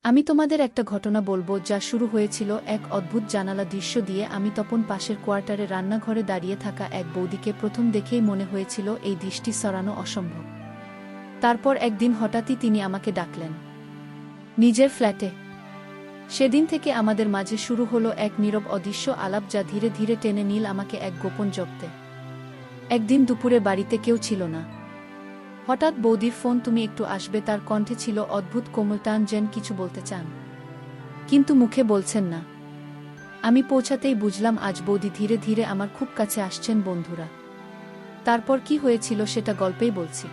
আমি তোমাদের একটা ঘটনা বলবো যা শুরু হয়েছিল এক অদ্ভুত জানালা দৃশ্য দিয়ে। আমি তপন পাশের কোয়ার্টারে রান্নাঘরে দাঁড়িয়ে থাকা এক বৌদিকে প্রথম দেখেই মনে হয়েছিল এই দৃষ্টি সরানো অসম্ভব। তারপর একদিন হঠাৎই তিনি আমাকে ডাকলেন নিজের ফ্ল্যাটে। সেদিন থেকে আমাদের মাঝে শুরু হলো এক নীরব অদৃশ্য আলাপ যা ধীরে ধীরে টেনে নিল আমাকে এক গোপন জগতে। একদিন দুপুরে বাড়িতে কেউ ছিল না। হঠাৎ বৌদির ফোন, তুমি একটু আসবে। তার কণ্ঠে ছিল অদ্ভুত কোমলতান, যেন কিছু বলতে চান কিন্তু মুখে বলছেন না। আমি পৌঁছাতেই বুঝলাম আজ বৌদি ধীরে ধীরে আমার খুব কাছে আসছেন। বন্ধুরা, তারপর কি হয়েছিল সেটা গল্পেই বলছি।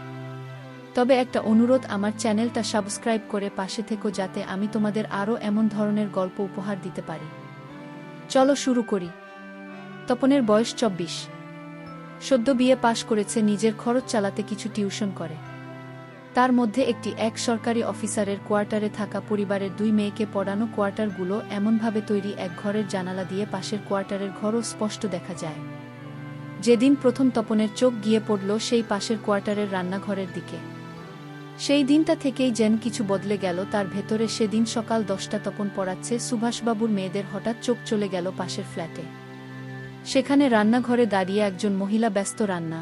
তবে একটা অনুরোধ, আমার চ্যানেলটা সাবস্ক্রাইব করে পাশে থেকো যাতে আমি তোমাদের আরও এমন ধরনের গল্প উপহার দিতে পারি। চলো শুরু করি। তপনের বয়স 24। সদ্য বিয়ে পাশ করেছে, নিজের খরচ চালাতে কিছু টিউশন করে। তার মধ্যে একটি এক সরকারি অফিসারের কোয়ার্টারে থাকা পরিবারের 2 মেয়েকে পড়ানো। কোয়ার্টারগুলো এমনভাবে তৈরি, এক ঘরের জানালা দিয়ে পাশের কোয়ার্টারের ঘরও স্পষ্ট দেখা যায়। যেদিন প্রথম তপনের চোখ গিয়ে পড়ল সেই পাশের কোয়ার্টারের রান্নাঘরের দিকে, সেই দিনটা থেকেই যেন কিছু বদলে গেল তার ভেতরে। সেদিন সকাল 10টা, তপন পড়াচ্ছে সুভাষবাবুর মেয়েদের। হঠাৎ চোখ চলে গেল পাশের ফ্ল্যাটে। সেখানে রান্নাঘরে দাঁড়িয়ে একজন মহিলা, ব্যস্ত রান্না।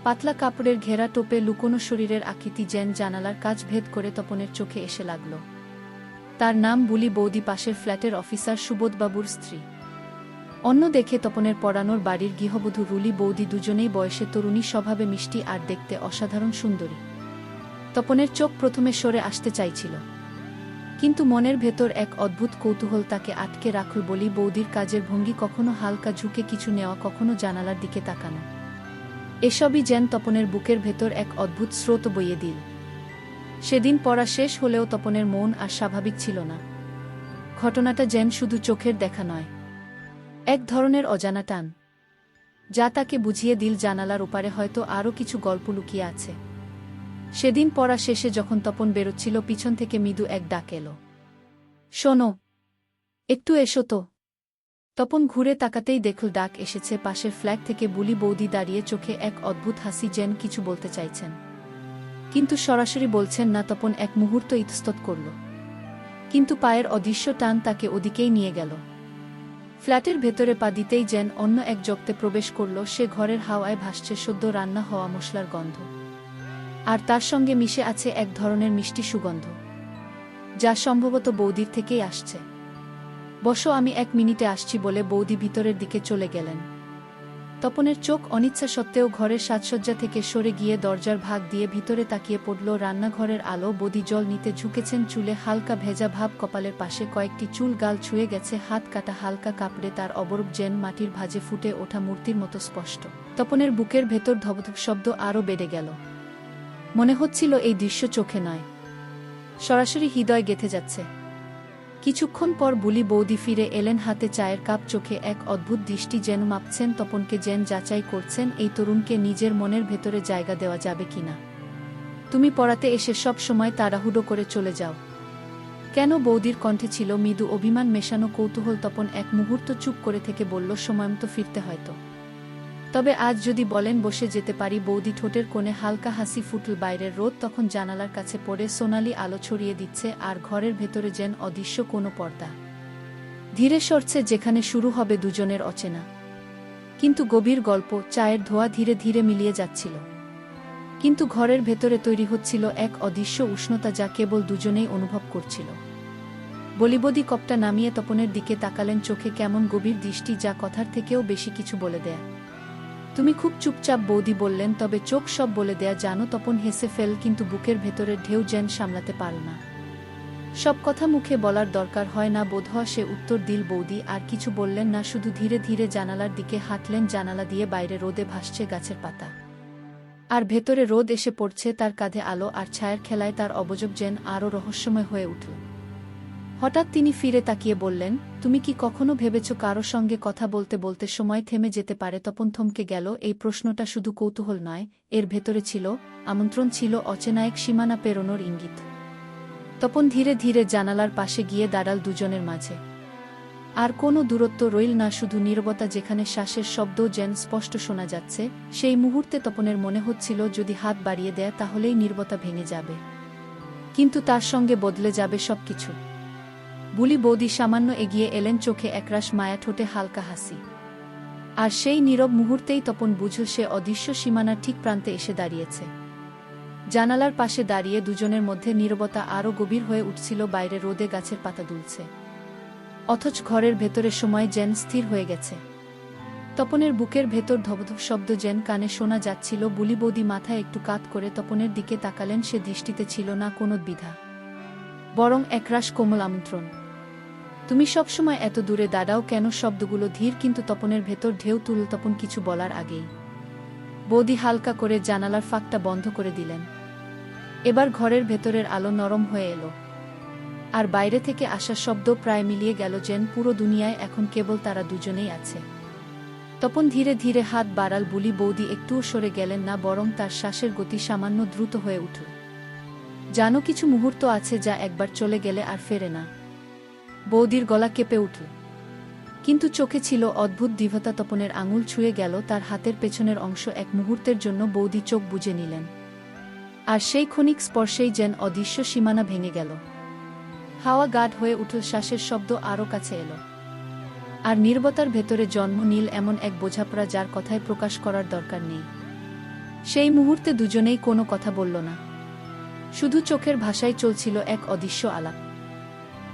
পাতলা কাপড়ের ঘেরা টোপে লুকোনো শরীরের আকৃতি যেন জানালার কাচ ভেদ করে তপনের চোখে এসে লাগল। তার নাম বুলি বৌদি, পাশের ফ্ল্যাটের অফিসার সুবোধবাবুর স্ত্রী। অন্য দেখে তপনের পড়ানোর বাড়ির গৃহবধূ রুলি বৌদি, দুজনেই বয়সে তরুণী, স্বভাবে মিষ্টি আর দেখতে অসাধারণ সুন্দরী। তপনের চোখ প্রথমে সরে আসতে চাইছিল, কিন্তু মনের ভেতর এক অদ্ভুত কৌতূহল তাকে আটকে রাখল। বলি বৌদির কাজের ভঙ্গি, কখনো হালকা ঝুঁকে কিছু নেওয়া, কখনো জানালার দিকে তাকানো, এসবই যেন তপনের বুকের ভেতর এক অদ্ভুত স্রোত বইয়ে দিল। সেদিন পড়া শেষ হলেও তপনের মন আর স্বাভাবিক ছিল না। ঘটনাটা যেন শুধু চোখের দেখা নয়, এক ধরনের অজানা টান যা তাকে বুঝিয়ে দিল জানালার ওপারে হয়তো আরও কিছু গল্প লুকিয়ে আছে। সেদিন পড়া শেষে যখন তপন বেরোচ্ছিল, পিছন থেকে মৃদু এক ডাক এলো, শোনো, একটু এসো তো। তপন ঘুরে তাকাতেই দেখল ডাক এসেছে পাশের ফ্ল্যাট থেকে। বুলি বৌদি দাঁড়িয়ে, চোখে এক অদ্ভুত হাসি, যেন কিছু বলতে চাইছেন কিন্তু সরাসরি বলছেন না। তপন এক মুহূর্ত ইতস্তত করল, কিন্তু পায়ের অদৃশ্য টান তাকে ওদিকেই নিয়ে গেল। ফ্ল্যাটের ভেতরে পা দিতেই যেন অন্য এক জগতে প্রবেশ করল সে। ঘরের হাওয়ায় ভাসছে সদ্য রান্না হওয়া মশলার গন্ধ, আর তার সঙ্গে মিশে আছে এক ধরনের মিষ্টি সুগন্ধ যা সম্ভবত বৌদির থেকেই আসছে। বসো, আমি 1 মিনিটে আসছি বলে বৌদি ভিতরের দিকে চলে গেলেন। তপনের চোখ অনিচ্ছা সত্ত্বেও ঘরের সাজসজ্জা থেকে সরে গিয়ে দরজার ভাগ দিয়ে ভিতরে তাকিয়ে পড়ল। রান্নাঘরের আলো। বৌদি জল নিতে ঝুঁকেছেন, চুলে হালকা ভেজা ভাব, কপালের পাশে কয়েকটি চুল গাল ছুঁয়ে গেছে, হাত কাটা হালকা কাপড়ে তার অবরূপ যেন মাটির ভাঁজে ফুটে ওঠা মূর্তির মতো স্পষ্ট। তপনের বুকের ভেতর ধবধব শব্দ আরও বেড়ে গেল। মনে হচ্ছিল এই দৃশ্য চোখে নয়, সরাসরি হৃদয় গেঁথে যাচ্ছে। কিছুক্ষণ পর বুলি বৌদি ফিরে এলেন, হাতে চায়ের কাপ, চোখে এক অদ্ভুত দৃষ্টি, যেন মাপছেন তপনকে, যেন যাচাই করছেন এই তরুণকে নিজের মনের ভেতরে জায়গা দেওয়া যাবে কিনা। তুমি পড়াতে এসে সব সময় তাড়াহুড়ো করে চলে যাও কেন? বৌদির কণ্ঠে ছিল মৃদু অভিমান মেশানো কৌতূহল। তপন এক মুহূর্ত চুপ করে থেকে বলল, সময়মতো ফিরতে হয়তো, তবে আজ যদি বলেন বসে যেতে পারি। বৌদি ঠোঁটের কোণে হালকা হাসি ফুটল। বাইরের রোদ তখন জানালার কাছে পড়ে সোনালি আলো ছড়িয়ে দিচ্ছে, আর ঘরের ভেতরে যেন অদৃশ্য কোনো পর্দা ধীরে সরছে, যেখানে শুরু হবে দুজনের অচেনা কিন্তু গভীর গল্প। চায়ের ধোঁয়া ধীরে ধীরে মিলিয়ে যাচ্ছিল, কিন্তু ঘরের ভেতরে তৈরি হচ্ছিল এক অদৃশ্য উষ্ণতা যা কেবল দুজনেই অনুভব করছিল। বলিবদি কপটা নামিয়ে তপনের দিকে তাকালেন, চোখে কেমন গভীর দৃষ্টি যা কথার থেকেও বেশি কিছু বলে দেয়। তুমি খুব চুপচাপ, বৌদি বললেন, তবে চোখ সব বলে দেয়া জানো। তপন হেসে ফেল, কিন্তু বুকের ভেতরের ঢেউ যেন সামলাতে পারল না। সব কথা মুখে বলার দরকার হয় না বোধহয়, সে উত্তর দিল। বৌদি আর কিছু বললেন না, শুধু ধীরে ধীরে জানালার দিকে হাঁটলেন। জানালা দিয়ে বাইরে রোদে ভাসছে গাছের পাতা, আর ভেতরে রোদ এসে পড়ছে তার কাঁধে। আলো আর ছায়ার খেলায় তার অবয়ব যেন আরও রহস্যময় হয়ে উঠল। হঠাৎ তিনি ফিরে তাকিয়ে বললেন, তুমি কি কখনো ভেবেছ কারো সঙ্গে কথা বলতে বলতে সময় থেমে যেতে পারে? তপন থমকে গেল। এই প্রশ্নটা শুধু কৌতূহল নয়, এর ভেতরে ছিল আমন্ত্রণ, ছিল অচেনা এক সীমানা পেরোনোর ইঙ্গিত। তপন ধীরে ধীরে জানালার পাশে গিয়ে দাঁড়াল। দুজনের মাঝে আর কোনো দূরত্ব রইল না, শুধু নীরবতা, যেখানে শ্বাসের শব্দও যেন স্পষ্ট শোনা যাচ্ছে। সেই মুহূর্তে তপনের মনে হচ্ছিল যদি হাত বাড়িয়ে দেয় তাহলেই নীরবতা ভেঙে যাবে। কিন্তু তার সঙ্গে বদলে যাবে সবকিছু। বুলি বৌদি সামান্য এগিয়ে এলেন, চোখে একরাশ মায়া, ঠোঁটে হালকা হাসি। আর সেই নীরব মুহূর্তেই তপন বুঝল সে অদৃশ্য সীমানার ঠিক প্রান্তে এসে দাঁড়িয়েছে। জানালার পাশে দাঁড়িয়ে দুজনের মধ্যে নীরবতা আরও গভীর হয়ে উঠছিল। বাইরে রোদে গাছের পাতা দুলছে, অথচ ঘরের ভেতরে সময় যেন স্থির হয়ে গেছে। তপনের বুকের ভেতর ধবধব শব্দ যেন কানে শোনা যাচ্ছিল। বুলি বৌদি মাথায় একটু কাত করে তপনের দিকে তাকালেন। সে দৃষ্টিতে ছিল না কোনো দ্বিধা, বরং একরাশ কোমল আমন্ত্রণ। তুমি সবসময় এত দূরে দাঁড়াও কেন? শব্দগুলো ধীর, কিন্তু তপনের ভেতর ঢেউ তুলল। তপন কিছু বলার আগেই বৌদি হালকা করে জানালার ফাঁকটা বন্ধ করে দিলেন। এবার ঘরের ভেতরের আলো নরম হয়ে এলো, আর বাইরে থেকে আসা শব্দ প্রায় মিলিয়ে গেল, যেন পুরো দুনিয়ায় এখন কেবল তারা দুজনেই আছে। তপন ধীরে ধীরে হাত বাড়াল। বুলি বৌদি একটুও সরে গেলেন না, বরং তার শ্বাসের গতি সামান্য দ্রুত হয়ে উঠল। জানো, কিছু মুহূর্ত আছে যা একবার চলে গেলে আর ফেরে না। বৌদির গলা কেঁপে উঠল, কিন্তু চোখে ছিল অদ্ভুত দৃঢ়তা। তপনের আঙুল ছুঁয়ে গেল তার হাতের পেছনের অংশ। এক মুহূর্তের জন্য বৌদি চোখ বুজে নিলেন, আর সেই ক্ষণিক স্পর্শেই যেন অদৃশ্য সীমানা ভেঙে গেল। হাওয়া গাঢ় হয়ে উঠল, শ্বাসের শব্দ আরও কাছে এলো, আর নীরবতার ভেতরে জন্ম নিল এমন এক বোঝাপড়া যার কথায় প্রকাশ করার দরকার নেই। সেই মুহূর্তে দুজনেই কোনো কথা বলল না, শুধু চোখের ভাষায় চলছিল এক অদৃশ্য আলাপ,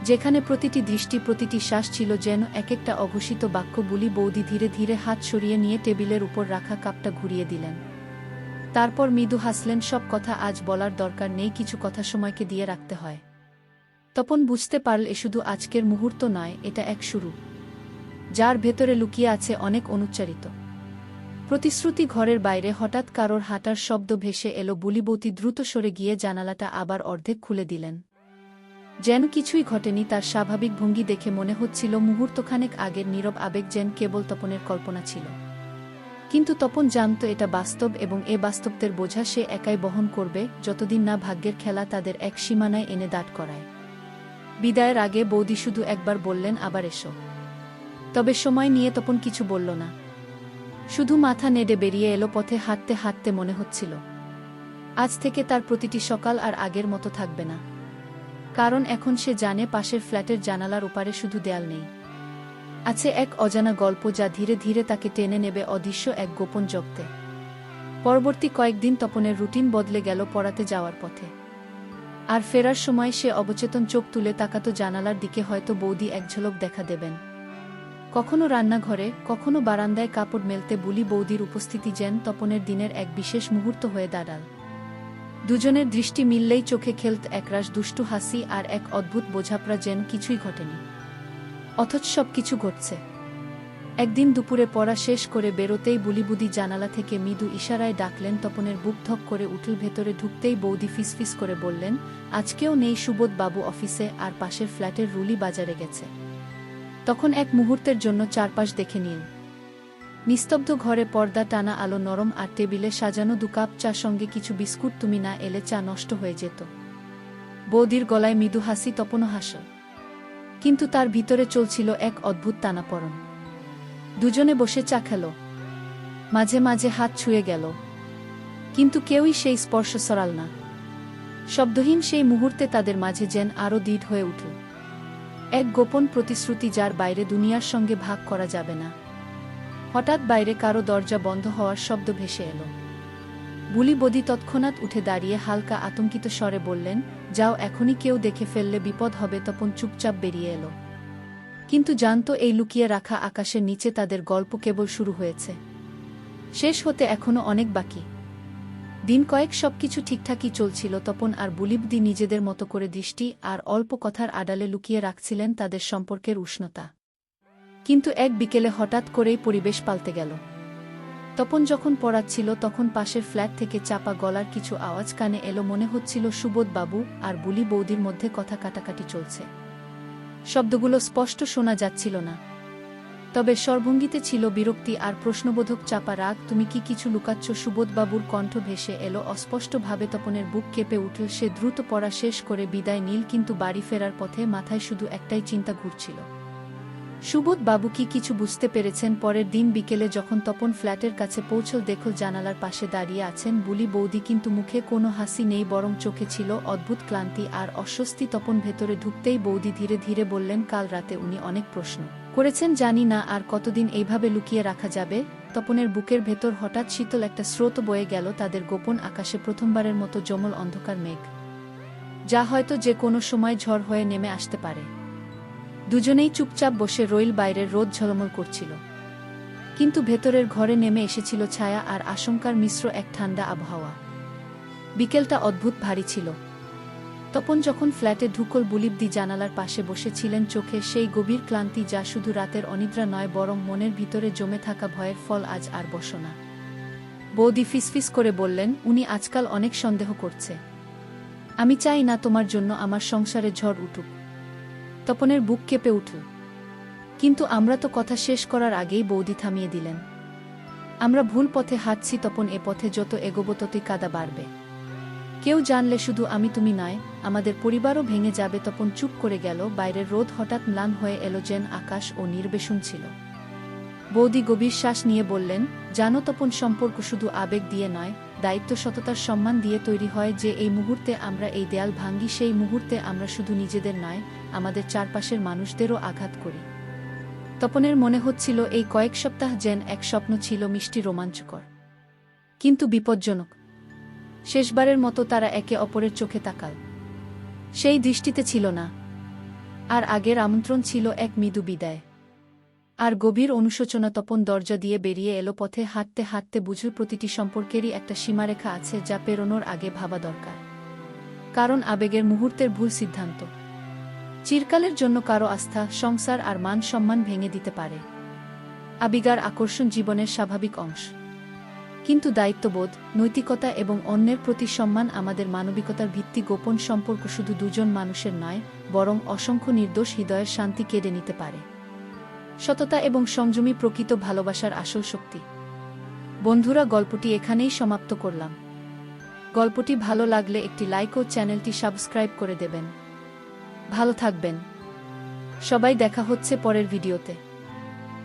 যেখানে প্রতিটি দৃষ্টি, প্রতিটি শ্বাস ছিল যেন এক একটা অঘোষিত বাক্য। বুলি বৌদি ধীরে ধীরে হাত সরিয়ে নিয়ে টেবিলের উপর রাখা কাপটা ঘুরিয়ে দিলেন। তারপর মৃদু হাসলেন। সব কথা আজ বলার দরকার নেই, কিছু কথা সময়কে দিয়ে রাখতে হয়। তপন বুঝতে পারল এ শুধু আজকের মুহূর্ত নয়, এটা এক শুরু, যার ভেতরে লুকিয়ে আছে অনেক অনুচ্চারিত প্রতিশ্রুতি। ঘরের বাইরে হঠাৎ কারোর হাঁটার শব্দ ভেসে এলো। বুলি বৌদি দ্রুত সরে গিয়ে জানালাটা আবার অর্ধেক খুলে দিলেন, যেন কিছুই ঘটেনি। তার স্বাভাবিক ভঙ্গি দেখে মনে হচ্ছিল মুহূর্তখানেক আগের নীরব আবেগ যেন কেবল তপনের কল্পনা ছিল। কিন্তু তপন জানত এটা বাস্তব, এবং এ বাস্তবদের বোঝা সে একাই বহন করবে, যতদিন না ভাগ্যের খেলা তাদের এক সীমানায় এনে দাঁড় করায়। বিদায়ের আগে বৌদি শুধু একবার বললেন, আবার এসো। তবে সময় নিয়ে তপন কিছু বলল না, শুধু মাথা নেড়ে বেরিয়ে এলো। পথে হাঁটতে হাঁটতে মনে হচ্ছিল আজ থেকে তার প্রতিটি সকাল আর আগের মতো থাকবে না, কারণ এখন সে জানে পাশের ফ্ল্যাটের জানালার ওপারে শুধু দেয়াল নেই, আছে এক অজানা গল্প যা ধীরে ধীরে তাকে টেনে নেবে অদৃশ্য এক গোপন জগতে। পরবর্তী কয়েকদিন তপনের রুটিন বদলে গেল। পড়াতে যাওয়ার পথে আর ফেরার সময় সে অবচেতন চোখ তুলে তাকাতো জানালার দিকে, হয়তো বৌদি এক ঝলক দেখা দেবেন। কখনো রান্নাঘরে, কখনো বারান্দায় কাপড় মেলতে বুলি বৌদির উপস্থিতি যেন তপনের দিনের এক বিশেষ মুহূর্ত হয়ে দাঁড়াল। দুজনের দৃষ্টি মিললেই চোখে খেলত একরাশ দুষ্টু হাসি আর এক অদ্ভুত বোঝাপড়া, যেন কিছুই ঘটেনি, অথচ সব কিছু ঘটছে। একদিন দুপুরে পড়া শেষ করে বেরোতেই বুলি বৌদি জানালা থেকে মৃদু ইশারায় ডাকলেন। তপনের বুক ধক করে উঠল। ভেতরে ঢুকতেই বৌদি ফিসফিস করে বললেন, আজকেও নেই সুবোধ বাবু অফিসে, আর পাশের ফ্ল্যাটের রুলি বাজারে গেছে। তখন এক মুহূর্তের জন্য চারপাশ দেখে নিল। নিস্তব্ধ ঘরে পর্দা টানা আলো, নরম আর টেবিলে সাজানো 2 কাপ চা, সঙ্গে কিছু বিস্কুট। তুমি না এলে চা নষ্ট হয়ে যেত। বৌদির গলায় মৃদু হাসি। তপনও হাসল, কিন্তু তার ভিতরে চলছিল এক অদ্ভুত টানাপড়ন। দুজনে বসে চা খেল, মাঝে মাঝে হাত ছুঁয়ে গেল, কিন্তু কেউই সেই স্পর্শ সরাল না। শব্দহীন সেই মুহূর্তে তাদের মাঝে যেন আরও দৃঢ় হয়ে উঠল এক গোপন প্রতিশ্রুতি, যার বাইরে দুনিয়ার সঙ্গে ভাগ করা যাবে না। হঠাৎ বাইরে কারো দরজা বন্ধ হওয়ার শব্দ ভেসে এলো। বুলি বৌদি তৎক্ষণাৎ উঠে দাঁড়িয়ে হালকা আতঙ্কিত স্বরে বললেন, যাও, এখনই কেউ দেখে ফেললে বিপদ হবে। তপন চুপচাপ বেরিয়ে এলো, কিন্তু জানত এই লুকিয়ে রাখা আকাশের নিচে তাদের গল্প কেবল শুরু হয়েছে, শেষ হতে এখনো অনেক বাকি। দিন কয়েক সবকিছু ঠিকঠাকই চলছিল। তপন আর বুলিবদি নিজেদের মতো করে দৃষ্টি আর অল্প কথার আড়ালে লুকিয়ে রাখছিলেন তাদের সম্পর্কের উষ্ণতা। কিন্তু এক বিকেলে হঠাৎ করেই পরিবেশ পাল্টে গেল। তপন যখন পড়াচ্ছিল তখন পাশের ফ্ল্যাট থেকে চাপা গলার কিছু আওয়াজ কানে এলো। মনে হচ্ছিল সুবোধ বাবু আর বুলি বৌদির মধ্যে কথা কাটাকাটি চলছে। শব্দগুলো স্পষ্ট শোনা যাচ্ছিল না, তবে স্বরভঙ্গিতে ছিল বিরক্তি আর প্রশ্নবোধক চাপা রাগ। তুমি কি কিছু লুকাচ্ছ? সুবোধবাবুর কণ্ঠ ভেসে এলো অস্পষ্টভাবে। তপনের বুক কেঁপে উঠল। সে দ্রুত পড়া শেষ করে বিদায় নিল, কিন্তু বাড়ি ফেরার পথে মাথায় শুধু একটাই চিন্তা ঘুরছিল, সুবোধ বাবু কি কিছু বুঝতে পেরেছেন? পরের দিন বিকেলে যখন তপন ফ্ল্যাটের কাছে পৌঁছল, দেখল জানালার পাশে দাঁড়িয়ে আছেন বুলি বৌদি, কিন্তু মুখে কোনো হাসি নেই, বরং চোখে ছিল অদ্ভুত ক্লান্তি আর অস্বস্তি। তপন ভেতরে ঢুকতেই বৌদি ধীরে ধীরে বললেন, কাল রাতে উনি অনেক প্রশ্ন করেছেন, জানি না আর কতদিন এইভাবে লুকিয়ে রাখা যাবে। তপনের বুকের ভেতর হঠাৎ শীতল একটা স্রোত বয়ে গেল। তাদের গোপন আকাশে প্রথমবারের মতো জমল অন্ধকার মেঘ, যা হয়তো যে কোনো সময় ঝড় হয়ে নেমে আসতে পারে। দুজনেই চুপচাপ বসে রইল। বাইরের রোদ ঝলমল করছিল, কিন্তু ভেতরের ঘরে নেমে এসেছিল ছায়া আর আশঙ্কার মিশ্র এক ঠান্ডা আবহাওয়া। বিকেলটা অদ্ভুত ভারী ছিল। তপন যখন ফ্ল্যাটে ঢুকল, বুলিবদি জানালার পাশে বসেছিলেন, চোখে সেই গভীর ক্লান্তি যা শুধু রাতের অনিদ্রা নয়, বরং মনের ভিতরে জমে থাকা ভয়ের ফল। আজ আর বসো না। বৌদি ফিসফিস করে বললেন, উনি আজকাল অনেক সন্দেহ করছে। আমি চাই না তোমার জন্য আমার সংসারে ঝড় উঠুক। তপনের বুক কেঁপে উঠল। কিন্তু আমরা তো কথা শেষ করার আগেই বৌদি থামিয়ে দিলেন। আমরা ভুল পথে হাঁটছি তপন, এ পথে যত এগোবো ততই কাদা বাড়বে। কেউ জানলে শুধু আমি তুমি নয়, আমাদের পরিবারও ভেঙে যাবে। তপন চুপ করে গেল। বাইরের রোদ হঠাৎ ম্লান হয়ে এলো, যেন আকাশ ও নির্বেশুন ছিল। বৌদি গভীর শ্বাস নিয়ে বললেন, জানো তপন, সম্পর্ক শুধু আবেগ দিয়ে নয়, দায়িত্ব, সততার সম্মান দিয়ে তৈরি হয়। যে এই মুহূর্তে আমরা এই দেয়াল ভাঙি, সেই মুহূর্তে আমরা শুধু নিজেদের নয়, আমাদের চারপাশের মানুষদেরও আঘাত করি। তপনের মনে হচ্ছিল এই কয়েক সপ্তাহ যেন এক স্বপ্ন ছিল, মিষ্টি, রোমাঞ্চকর, কিন্তু বিপজ্জনক। শেষবারের মতো তারা একে অপরের চোখে তাকাল। সেই দৃষ্টিতে ছিল না আর আগের আমন্ত্রণ, ছিল এক মৃদু বিদায় আর গভীর অনুশোচনা। তপন দরজা দিয়ে বেরিয়ে এলো। পথে হাঁটতে হাঁটতে বুঝল, প্রতিটি সম্পর্কেরই একটা সীমারেখা আছে, যা পেরোনোর আগে ভাবা দরকার। কারণ আবেগের মুহূর্তের ভুল সিদ্ধান্ত চিরকালের জন্য কারো আস্থা, সংসার আর মান সম্মান ভেঙে দিতে পারে। আবেগের আকর্ষণ জীবনের স্বাভাবিক অংশ, কিন্তু দায়িত্ববোধ, নৈতিকতা এবং অন্যের প্রতি সম্মান আমাদের মানবিকতার ভিত্তি। গোপন সম্পর্ক শুধু দুজন মানুষের নয়, বরং অসংখ্য নির্দোষ হৃদয়ের শান্তি কেড়ে নিতে পারে। সততা এবং সংযমী প্রকৃত ভালোবাসার আসল শক্তি। বন্ধুরা, গল্পটি এখানেই সমাপ্ত করলাম। গল্পটি ভালো লাগলে একটি লাইক ও চ্যানেলটি সাবস্ক্রাইব করে দেবেন। ভালো থাকবেন সবাই, দেখা হচ্ছে পরের ভিডিওতে।